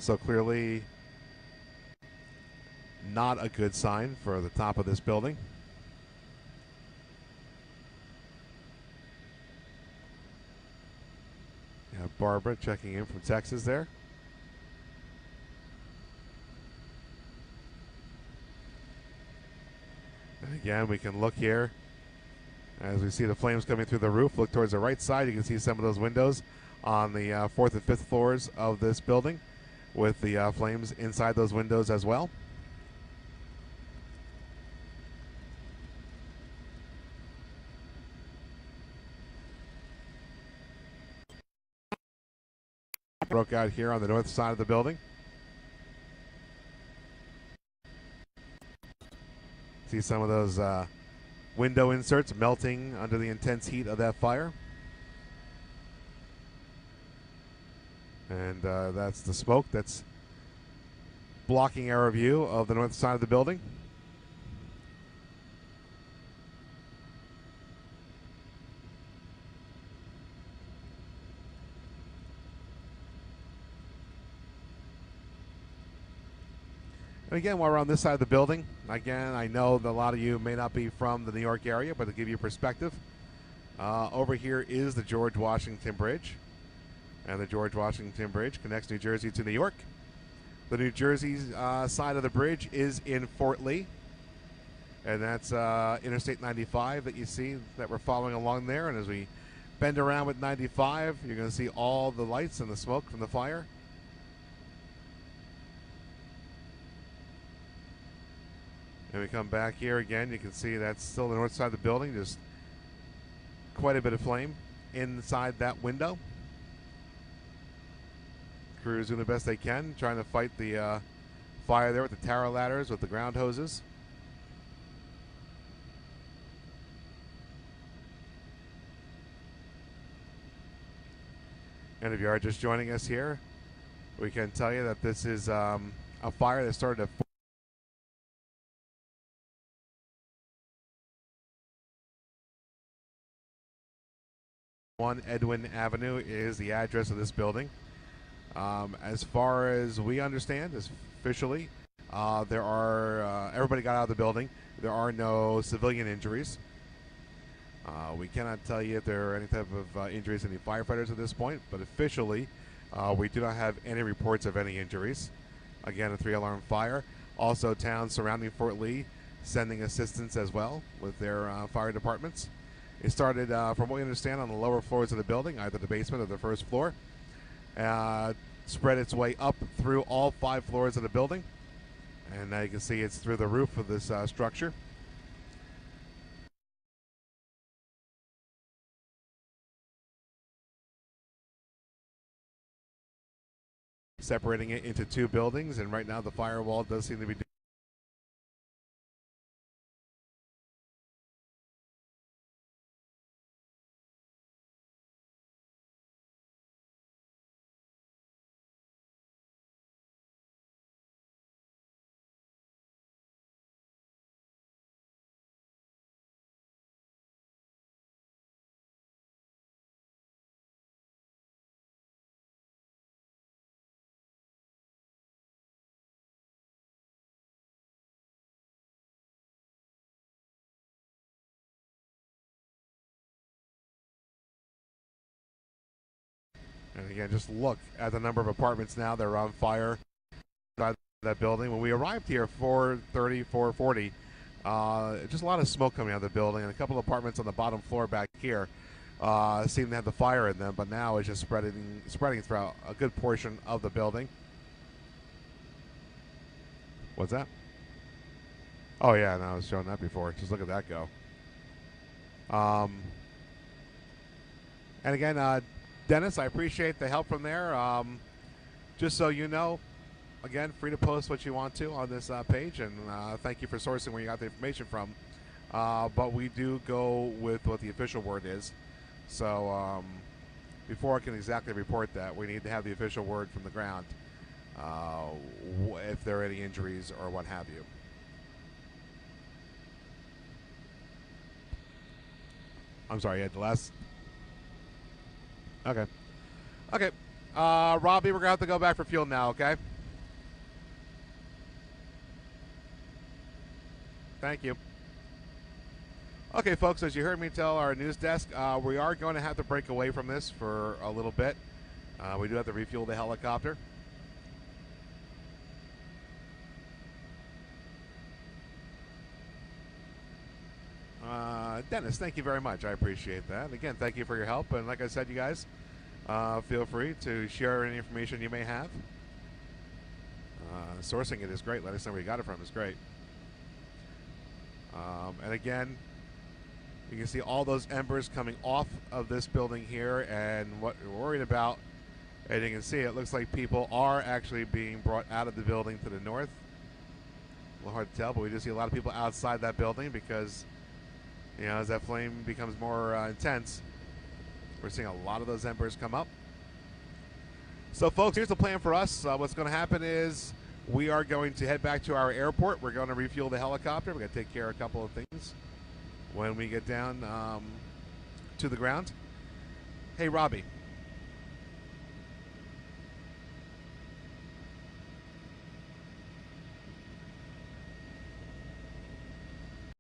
So clearly not a good sign for the top of this building. You have Barbara checking in from Texas there. And again, we can look here as we see the flames coming through the roof. Look towards the right side. You can see some of those windows on the fourth and fifth floors of this building with the flames inside those windows as well. Broke out here on the north side of the building. See some of those window inserts melting under the intense heat of that fire. And that's the smoke that's blocking our view of the north side of the building. And again, while we're on this side of the building, again, I know that a lot of you may not be from the New York area, but to give you perspective, over here is the George Washington Bridge. And the George Washington Bridge connects New Jersey to New York. The New Jersey side of the bridge is in Fort Lee. And that's Interstate 95 that you see that we're following along there. And as we bend around with 95, you're going to see all the lights and the smoke from the fire. And we come back here again, you can see that's still the north side of the building, just quite a bit of flame inside that window. Crews doing the best they can, trying to fight the fire there with the tower ladders, with the ground hoses. And if you are just joining us here, we can tell you that this is a fire that started at One Edwin Avenue is the address of this building. As far as we understand, as officially, there are everybody got out of the building. There are no civilian injuries. We cannot tell you if there are any type of injuries to any firefighters at this point, but officially, we do not have any reports of any injuries. Again, a 3-alarm fire. Also, towns surrounding Fort Lee sending assistance as well with their fire departments. It started, from what we understand, on the lower floors of the building, either the basement or the first floor. Spread its way up through all 5 floors of the building. And now you can see it's through the roof of this structure. Separating it into 2 buildings, and right now the firewall does seem to be And again, just look at the number of apartments now that are on fire inside that building. When we arrived here, 4:30, 4:40, just a lot of smoke coming out of the building, and a couple of apartments on the bottom floor back here seem to have the fire in them, but now it's just spreading throughout a good portion of the building. What's that? Oh yeah, no, I was showing that before. Just look at that go. And again, Dennis, I appreciate the help from there. Just so you know, again, free to post what you want to on this page, and thank you for sourcing where you got the information from. But we do go with what the official word is. So before I can exactly report that, we need to have the official word from the ground if there are any injuries or what have you. I'm sorry, the last... Okay. Okay. Robbie, we're going to have to go back for fuel now, okay? Thank you. Okay, folks, as you heard me tell our news desk, we are going to have to break away from this for a little bit. We do have to refuel the helicopter. Dennis, thank you very much. I appreciate that. Again, thank you for your help. And like I said, you guys, feel free to share any information you may have. Sourcing it is great. Let us know where you got it from. It's great. And again, you can see all those embers coming off of this building here. And what we're worried about, and you can see it looks like people are actually being brought out of the building to the north. A little hard to tell, but we do see a lot of people outside that building because, you know, as that flame becomes more intense, we're seeing a lot of those embers come up. So, folks, here's the plan for us. What's going to happen is we are going to head back to our airport. We're going to refuel the helicopter. We're going to take care of a couple of things when we get down to the ground. Hey, Robbie.